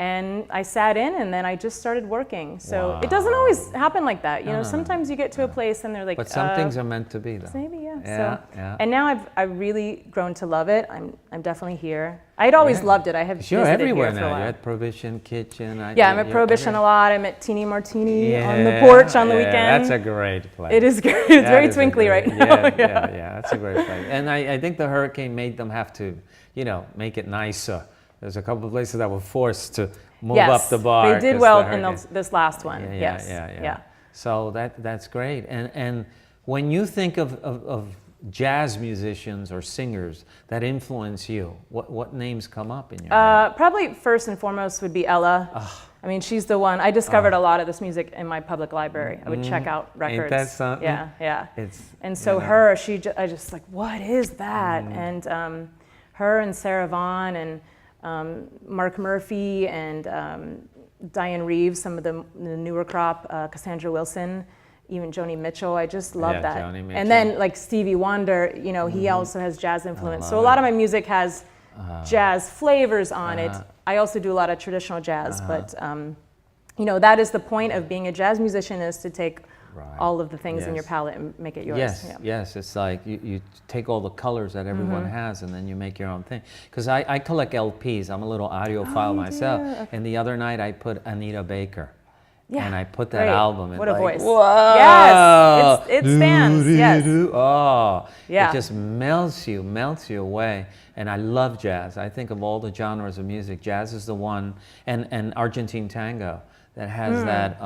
And I sat in, and then I just started working. So it doesn't always happen like that. Sometimes you get to a place, and they're like, but some things are meant to be, though. Maybe, yeah. And now I've really grown to love it. I'm definitely here. I'd always loved it. I have You're visited everywhere here for a now. while. You're at Prohibition Kitchen. I'm at Prohibition a lot. I'm at Teeny Martini on the porch on the weekend. That's a great place. It is great. It's very twinkly right now. Yeah, that's a great place. And I think the hurricane made them have to, make it nicer. There's a couple of places that were forced to move up the bar. They did well in this last one. Yeah. So that's great. And when you think of jazz musicians or singers that influence you, what names come up in your head? Probably first and foremost would be Ella. I mean, she's the one. I discovered a lot of this music in my public library. I would check out records. Ain't that something? Yeah. And so her, I just like, what is that? And her and Sarah Vaughan and Mark Murphy and Diane Reeves, some of the newer crop, Cassandra Wilson, even Joni Mitchell. I just love that. And then like Stevie Wonder, he also has jazz influence. So a lot of my music has jazz flavors on it. I also do a lot of traditional jazz, but that is the point of being a jazz musician, is to take all of the things in your palette and make it yours. Yes. It's like you take all the colors that everyone has, and then you make your own thing. Because I collect LPs. I'm a little audiophile myself. Okay. And the other night I put Anita Baker. Yeah, and I put that album in. What a voice. Whoa! Yes, it stands. Yes. Oh, yeah. It just melts you away. And I love jazz. I think of all the genres of music, jazz is the one, and Argentine tango that has that,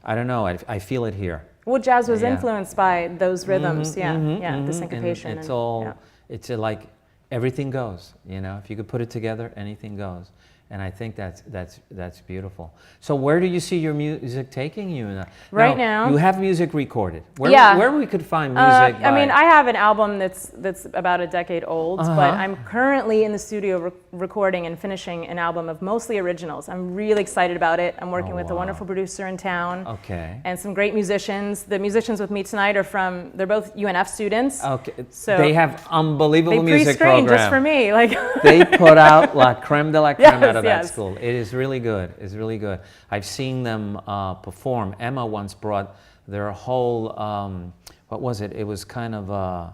I don't know, I feel it here. Well, jazz was influenced by those rhythms, the syncopation. And it's all, it's like everything goes, if you could put it together, anything goes. And I think that's beautiful. So where do you see your music taking you? Right now, you have music recorded. Where we could find music? I mean, I have an album that's about a decade old, but I'm currently in the studio recording and finishing an album of mostly originals. I'm really excited about it. I'm working with a wonderful producer in town. Okay. And some great musicians. The musicians with me tonight they're both UNF students. Okay. So they have unbelievable music program. program. Just for me, They put out la creme de la creme out of that school. It is really good. It's really good. I've seen them perform. Emma once brought their whole, what was it? It was kind of,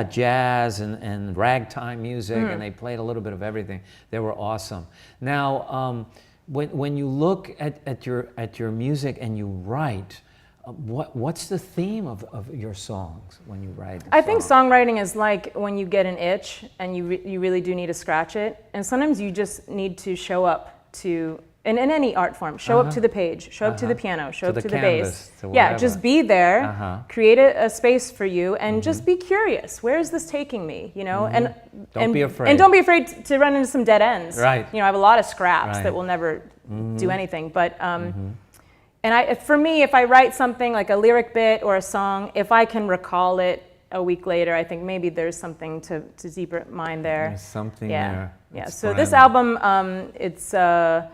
jazz and ragtime music, and they played a little bit of everything. They were awesome. Now, when you look at your music and you write, What's the theme of your songs when you write? I think songwriting is like when you get an itch and you really do need to scratch it. And sometimes you just need to show up to, in any art form, show up to the page, show up to the piano, show up to the bass. Yeah, just be there, create a space for you, and just be curious. Where is this taking me? You know, and don't be afraid. And don't be afraid to run into some dead ends. Right. You know, I have a lot of scraps that will never do anything, but. And for me, if I write something like a lyric bit or a song, if I can recall it a week later, I think maybe there's something to deeper mind there. There's something there. Yeah. That's So this album, it's a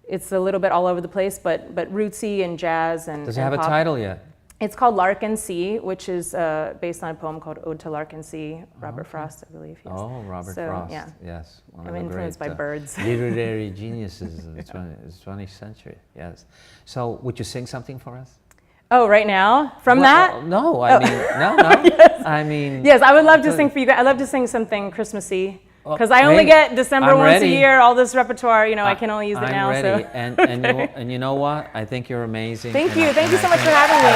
little bit all over the place, but rootsy and jazz and. Does it have a title yet? It's called Lark and Sea, which is based on a poem called Ode to Lark and Sea, Robert Frost, I believe. Yes. Oh, Robert Frost. Yeah. Yes. I'm influenced by birds. Literary geniuses of the 20th century. Yes. So, would you sing something for us? Oh, right now? From that? No, I mean, no. Yes. I mean. Yes, I would love to sing for you guys. I'd love to sing something Christmassy. Because I only get December once a year, all this repertoire, you know, I can only use it now. I'm ready. So. And you know what? I think you're amazing. Thank you. Thank you so much for having me.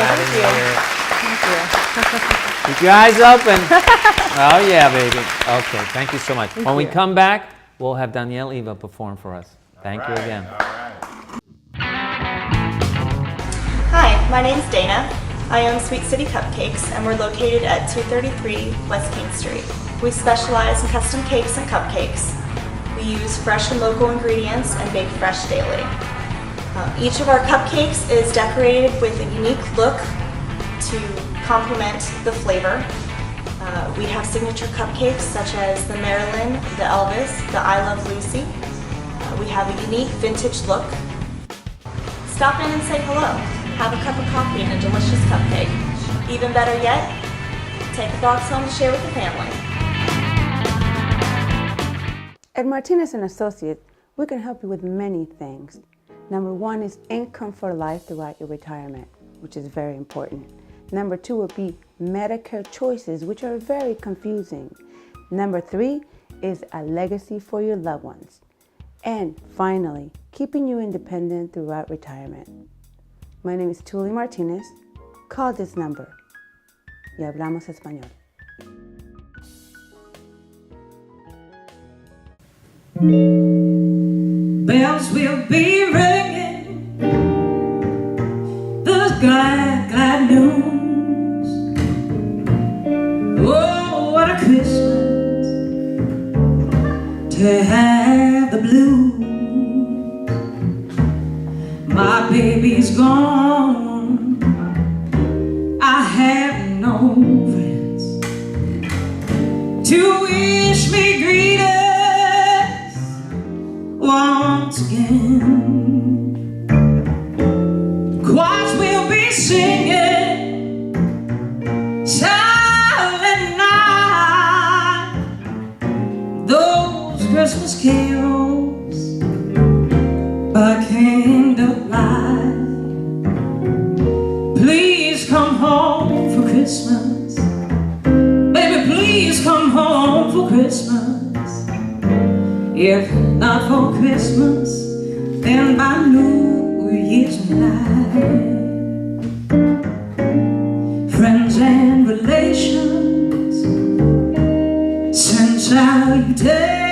Thank you. Keep your eyes open. Oh, yeah, baby. Okay, thank you so much. When we come back, we'll have Danielle Eva perform for us. Thank you again. Hi, my name's Dana. I own Sweet City Cupcakes, and we're located at 233 West King Street. We specialize in custom cakes and cupcakes. We use fresh and local ingredients and bake fresh daily. Each of our cupcakes is decorated with a unique look to complement the flavor. We have signature cupcakes such as the Marilyn, the Elvis, the I Love Lucy. We have a unique vintage look. Stop in and say hello. Have a cup of coffee and a delicious cupcake. Even better yet, take the box home to share with the family. At Martinez & Associates, we can help you with many things. Number one is income for life throughout your retirement, which is very important. Number two would be Medicare choices, which are very confusing. Number three is a legacy for your loved ones. And finally, keeping you independent throughout retirement. My name is Tuli Martinez. Call this number. Y hablamos español. Bells will be ringing, those glad, glad news. Oh, what a Christmas to have the blues. My baby's gone, I have no friends to wish me greetings once again. Choirs will be singing silent night, those Christmas carols by candlelight. Please come home for Christmas, baby, please come home for Christmas. If not for Christmas, then by New Year's night. Friends and relations send salutations,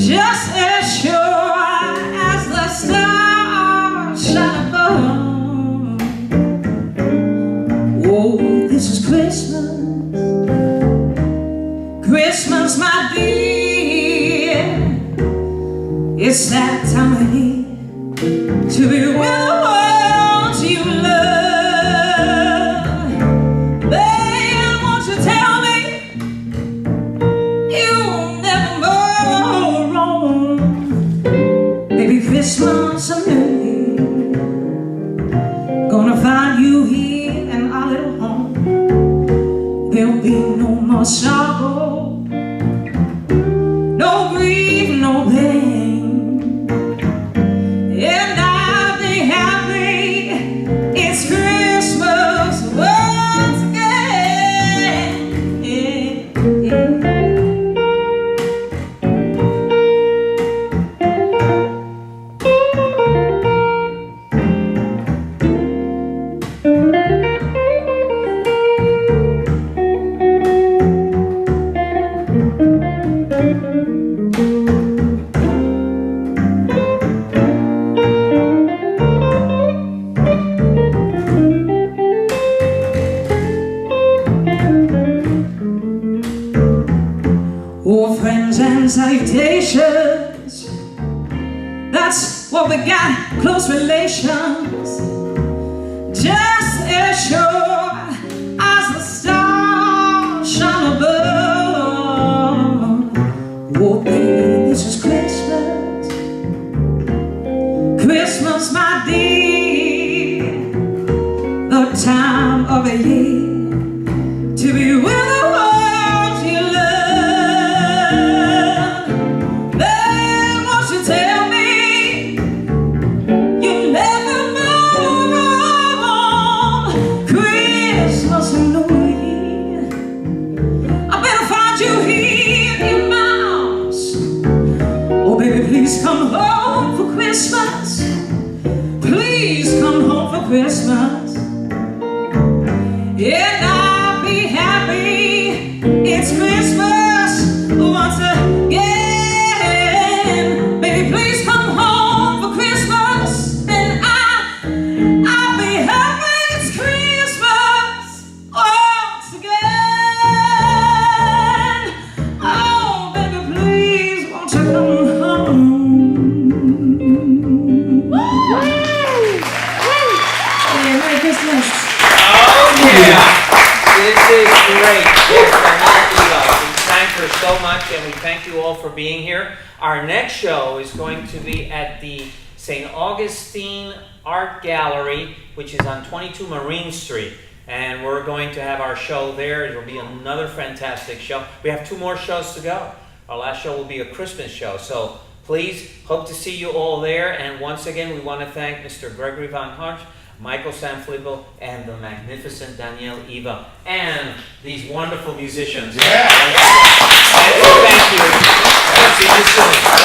just as sure as the stars shine above. Oh, this is Christmas. Christmas, my dear, it's that time of year to be with the ones you love. Babe, won't you tell me you'll never go wrong? Baby, Christmas and New Year, gonna find you here in our little home. There'll be no more sorrow, no grief, no pain, and I'll be happy. It's Christmas once again. and salutations. That's what we got, close relations. Just as sure as the stars shine above. Oh baby, this is Christmas. Christmas, my dear, the time of the year to be with the ones you love. Then won't you tell me you never move on Christmas and New Year? I better find you here in my arms. Oh baby, please come home for Christmas. Please come home for Christmas. And I'll be happy. It's Christmas once again. Baby, please come home for Christmas. And I'll be happy. It's Christmas once again. Oh, baby, please won't you come home? Yeah, Merry Christmas. Yeah, this is great. Yes, Danielle Eva. We thank her so much, and we thank you all for being here. Our next show is going to be at the St. Augustine Art Gallery, which is on 22 Marine Street. And we're going to have our show there. It will be another fantastic show. We have 2 more shows to go. Our last show will be a Christmas show. So please, hope to see you all there. And once again, we want to thank Mr. Gregory von Hausch, Michael Sanflippo, and the magnificent Danielle Eva, and these wonderful musicians. Yeah. Thank you. See you soon.